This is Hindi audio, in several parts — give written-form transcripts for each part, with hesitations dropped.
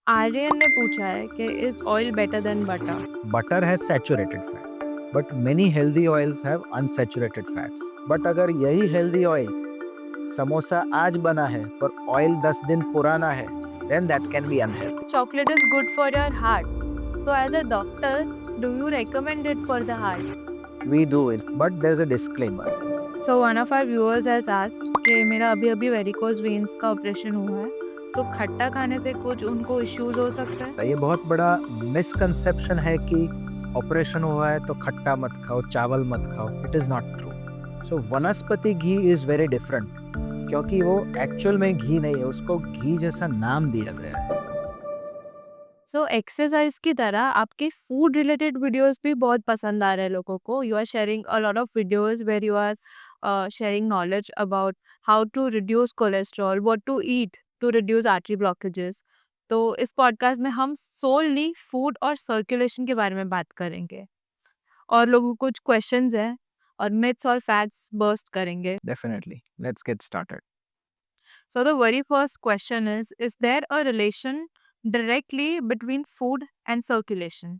आर्यन ने पूछा है कि is oil better than butter. Butter has saturated fat, but many healthy oils have unsaturated fats. But अगर यही healthy oil समोसा आज बना है पर ऑयल 10 दिन पुराना है, then that can be unhealthy. Chocolate is good for your heart, so as a doctor do you recommend it for the heart? We do it, but there's a disclaimer. So one of our viewers has asked कि मेरा अभी अभी वेरिकोज वेन्स का ऑपरेशन हुआ है, तो खट्टा खाने से कुछ उनको इश्यूज हो सकते हैं। ये बहुत बड़ा मिसकंसेप्शन है कि ऑपरेशन हुआ है तो खट्टा मत खाओ, चावल मत खाओ. It is not true. So vanaspati ghee is very different, क्योंकि वो एक्चुअल में घी नहीं है, उसको घी जैसा नाम दिया गया है. सो एक्सरसाइज की तरह आपके फूड रिलेटेड वीडियोस भी बहुत पसंद आ रहे हैं लोगों को। You are sharing a lot of videos where you are sharing knowledge about how to reduce cholesterol, what to eat to reduce artery blockages. तो इस पॉडकास्ट में हम सोलली फूड और सर्कुलेशन के बारे में बात करेंगे और लोगों को कुछ क्वेश्चंस हैं और मिथ्स और फैक्ट्स बर्स्ट करेंगे। Definitely. Let's get started. So the very first question is there a relation directly between food and circulation?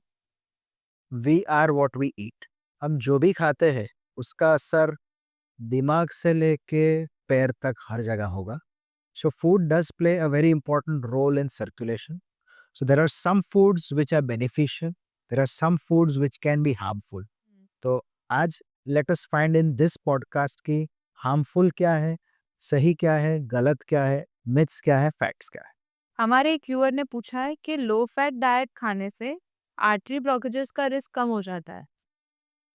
We are what we eat. हम जो भी खाते हैं उसका असर दिमाग से लेके पैर तक हर जगह होगा. So food does play a very important role in circulation. So there are some foods which are beneficial, there are some foods which can be harmful. तो आज let us find in this podcast की हार्मफुल क्या है, सही क्या है, गलत क्या है, मिथ्स क्या है, फैक्ट्स क्या है. हमारे एक व्यूअर ने पूछा है कि लो फैट डाइट खाने से आर्टरी ब्लॉकेजेस का रिस्क कम हो जाता है।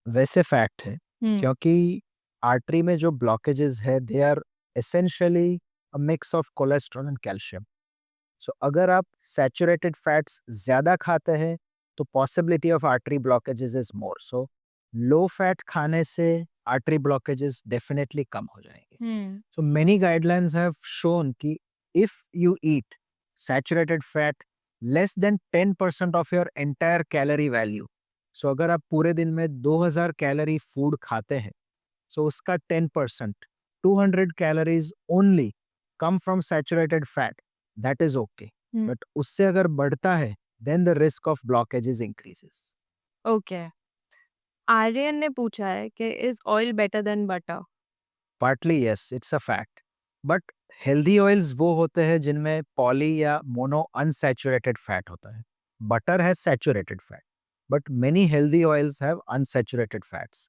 वैसे फैक्ट है, हम्म। क्योंकि आर्टरी में जो ब्लॉकेजेस है they are essentially a mix of cholesterol and calcium. So अगर आप सैचुरेटेड फैट्स ज़्यादा खाते हैं तो possibility of artery blockages is more. So low fat खाने से आर्टरी ब्लॉकेजेस डेफिनेटली कम हो जाएंगे. हम्म। So many guidelines have shown कि if you eat saturated fat less than 10% of your entire calorie value, so अगर आप पूरे दिन में 2000 कैलोरी फूड खाते हैं, so उसका 10%, 200 calories only come from saturated fat, that is okay. Hmm. But उससे अगर बढ़ता है, then the risk of blockages increases. Okay. Aryan ने पूछा है कि is oil better than butter? Partly yes, it's a fact. But healthy oils वो होते हैं जिनमें पॉली या मोनो अनसैचुरेटेड फैट होता है. Butter has saturated fat, but many healthy oils have unsaturated fats.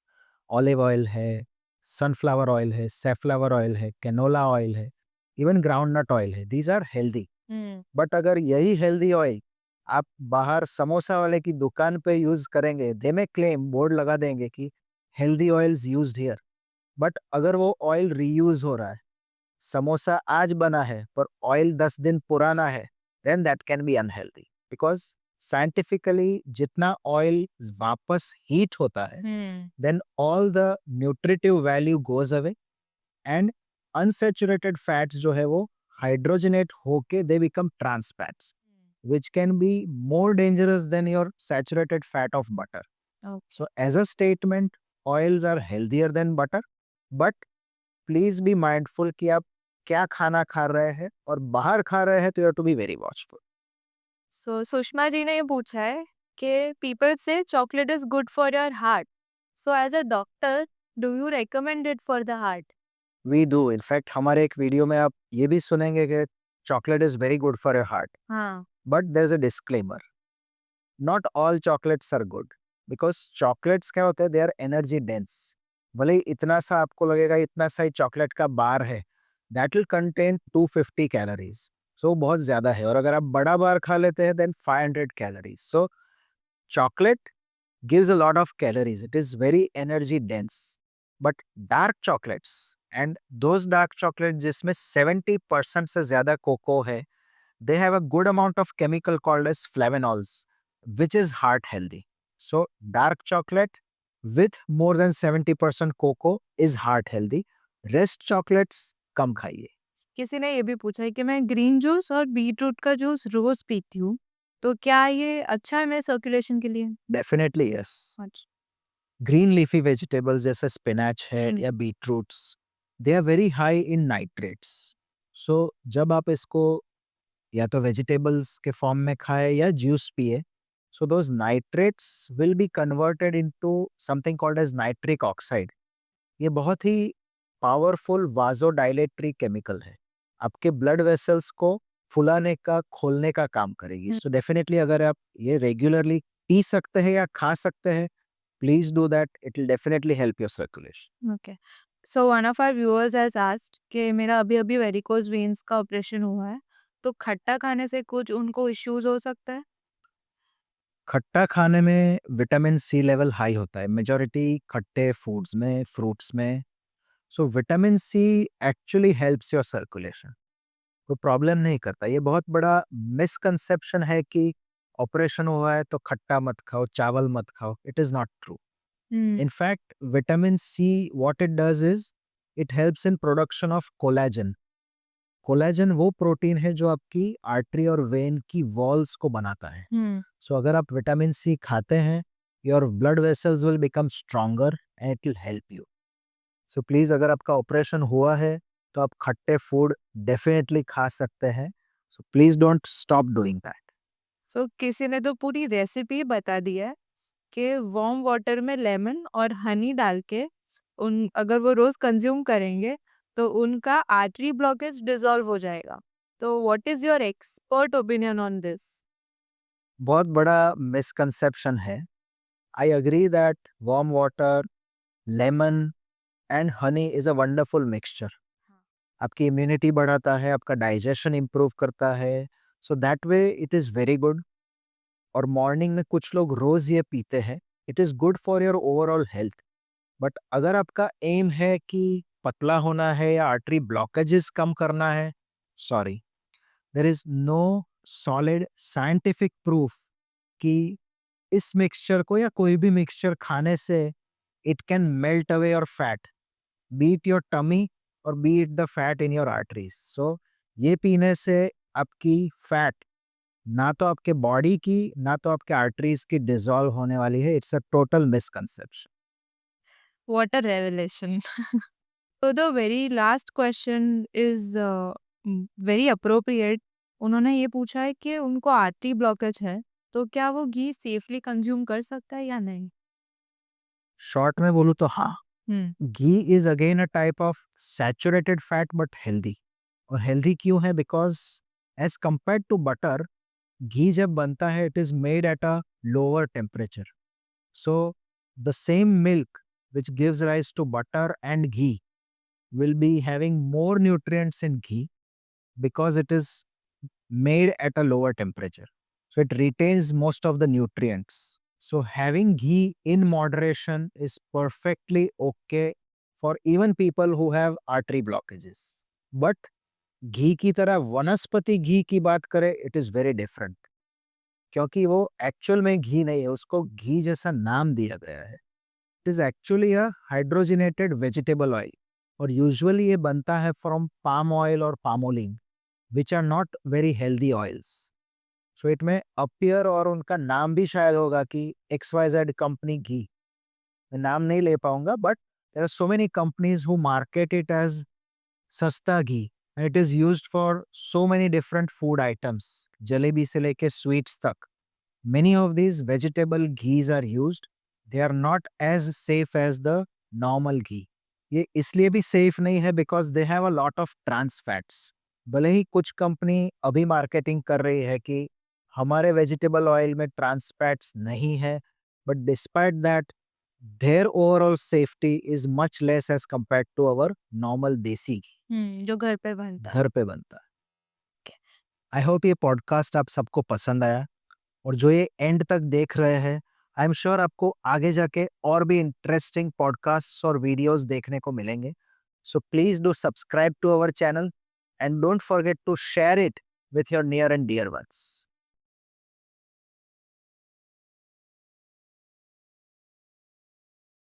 Olive oil है, सनफ्लावर ऑयल है, सेफ्लावर ऑयल है, कैनोला ऑयल है, इवन ग्राउंडनट ऑयल है. These are healthy. Hmm. But अगर यही हेल्दी ऑयल आप बाहर समोसा वाले की दुकान पे यूज करेंगे, दे में क्लेम बोर्ड लगा देंगे कि healthy oils used here. But अगर वो ऑयल रीयूज हो रहा है, समोसा आज बना है पर ऑयल 10 दिन पुराना है, then that can be unhealthy. Because scientifically जितना ऑयल वापस हीट होता है, hmm. Then all the nutritive value goes away and unsaturated fats जो है वो हाइड्रोजनेट होके they become trans fats, which can be more dangerous than your saturated fat of butter. Okay. So, as a statement, oils are healthier than butter, but please be mindful कि आप क्या खाना खा रहे हैं और बाहर खा रहे हैं तो you have to be very watchful. सो सुषमा जी ने ये पूछा है कि people say chocolate is good for your heart, so as a doctor do you recommend it for the heart? We do. In fact, हमारे एक वीडियो में आप ये भी सुनेंगे कि chocolate is very good for your heart. हाँ। But there's a disclaimer. Not all chocolates are good. Because chocolates क्या होते हैं, they are energy dense. भले ही इतना सा आपको लगेगा इतना सा ही चॉकलेट का बार है, that will contain 250 calories. So बहुत ज़्यादा है. और अगर आप बड़ा बार खा लेते हैं then 500 calories. So chocolate gives a lot of calories. It is very energy dense. But dark chocolates and those dark chocolates जिसमें 70% से ज़्यादा कोको है, they have a good amount of chemical called as flavanols, which is heart healthy. So dark chocolate with more than 70% cocoa is heart healthy. Rest chocolates कम खाइए. किसी ने ये भी पूछा है कि मैं ग्रीन जूस और बीटरूट का जूस रोज पीती हूँ, तो क्या ये अच्छा है मेरे सर्कुलेशन के लिए? Definitely yes. अच्छा। Green leafy vegetables जैसे spinach है हम्म। या beetroots, they are very high in nitrates. So जब आप इसको या तो वेजिटेबल्स के फॉर्म में खाए या जूस पिए, so those nitrates will be converted into something called as nitric oxide. ये बहुत ही पावरफुल वाज़ोडाइलेटरी केमिकल है। आपके ब्लड वेसल्स को फुलाने का, खोलने का काम करेगी। हुँ, सो डेफिनिटली अगर आप ये रेगुलरली पी सकते हैं या खा सकते हैं, please do that, it will definitely help your circulation. Okay. So one of our viewers has asked कि मेरा अभी-अभी वेरिकोज़ वेन्स का ऑपरेशन हुआ है, तो खट्टा खाने से कुछ उनको इश्यूज़ हो सकता है? खट्टा खाने में विटामिन सी लेवल हाई होता है, मेजॉरिटी खट्टे फूड्स में, फ्रूट्स में। So vitamin C actually helps your circulation, कोई प्रॉब्लम नहीं करता। ये बहुत बड़ा मिसकंसेप्शन है कि ऑपरेशन हुआ है तो खट्टा मत खाओ, चावल मत खाओ। It is not true. Hmm, In fact, vitamin C, what it does is, it helps in production of collagen. Collagen वो प्रोटीन है जो आपकी आर्टरी और वेन की वॉल्स को बनाता है। हुँ। सो अगर आप विटामिन सी खाते हैं, your blood vessels will become stronger and it will help you. So please, अगर आपका ऑपरेशन हुआ है तो आप खट्टे फूड डेफिनेटली खा सकते हैं। So please don't stop doing that. So किसी ने तो पूरी रेसिपी बता दी है कि वार्म वाटर में लेमन और हनी डाल के उन अगर वो रोज़ कंज़्यूम करेंगे, तो उनका आर्टरी ब्लॉकेज डिज़ॉल्व हो जाएगा। तो what is your expert opinion on this? बहुत बड़ा मिसकंसेप्शन है। I agree that warm water, lemon and honey is a wonderful mixture. आपकी इम्यूनिटी बढ़ाता है, आपका डाइजेशन इम्प्रूव करता है। So that way it is very good. और मॉर्निंग में कुछ लोग रोज़ ये पीते हैं। It is good for your overall health. But अगर आपका एम है कि पतला होना है या आर्टरी ब्लॉकेजेस कम करना है, sorry, there is no solid scientific proof कि इस मिक्सचर को या कोई भी मिक्सचर खाने से it can melt away your fat, be it your tummy or be it the fat in your arteries. So ये पीने से आपकी फैट ना तो आपके बॉडी की, ना तो आपके आर्टरीज की डिसॉल्व होने वाली है। It's a total misconception. What a revelation! तो the very last question is very appropriate. उन्होंने ये पूछा है कि उनको आर्टरी ब्लॉकेज है, तो क्या वो घी सेफली कंज़्यूम कर सकता है या नहीं? शॉर्ट में बोलूँ तो हाँ, हुँ, ghee is again a type of saturated fat but healthy. और हेल्दी क्यों है? Because as compare to butter, ghee जब बनता है it is made at a lower temperature. So the same milk which gives rise to butter and ghee will be having more nutrients in ghee because it is made at a lower temperature. So it retains most of the nutrients. So having ghee in moderation is perfectly okay for even people who have artery blockages. But घी की तरह वनस्पति घी की बात करें, इट इज वेरी डिफरेंट। क्योंकि वो एक्चुअल में घी नहीं है, उसको घी जैसा नाम दिया गया है। It is actually a hydrogenated vegetable oil. और यूजुअली ये बनता है फ्रॉम पाम ऑयल और palmolein, which are not very healthy oils. So it may appear, और उनका नाम भी शायद होगा कि X Y Z company ghee. मैं नाम नहीं ले पाऊंगा, but there are so many companies who market it as सस्ता ghee, and it is used for so many different food items, jalebi से लेके स्वीट्स तक। Many of these vegetable ghees are used. They are not as safe as the normal ghee. ये इसलिए भी सेफ नहीं है because they have a lot of trans fats. भले ही कुछ कंपनी अभी मार्केटिंग कर रही है कि हमारे वेजिटेबल ऑयल में ट्रांस फैट्स नहीं है, but despite that their overall safety is much less as compare to our normal desi ghee, जो घर पे बनता है। घर पे बनता है। आई होप ये पॉडकास्ट आप सबको पसंद आया। और जो ये एंड तक देख रहे हैं, आई एम श्योर आपको आगे जाके और भी इंटरेस्टिंग पॉडकास्ट्स और वीडियोस देखने को मिलेंगे। So please do subscribe to our channel and don't forget to share it with your near and dear once.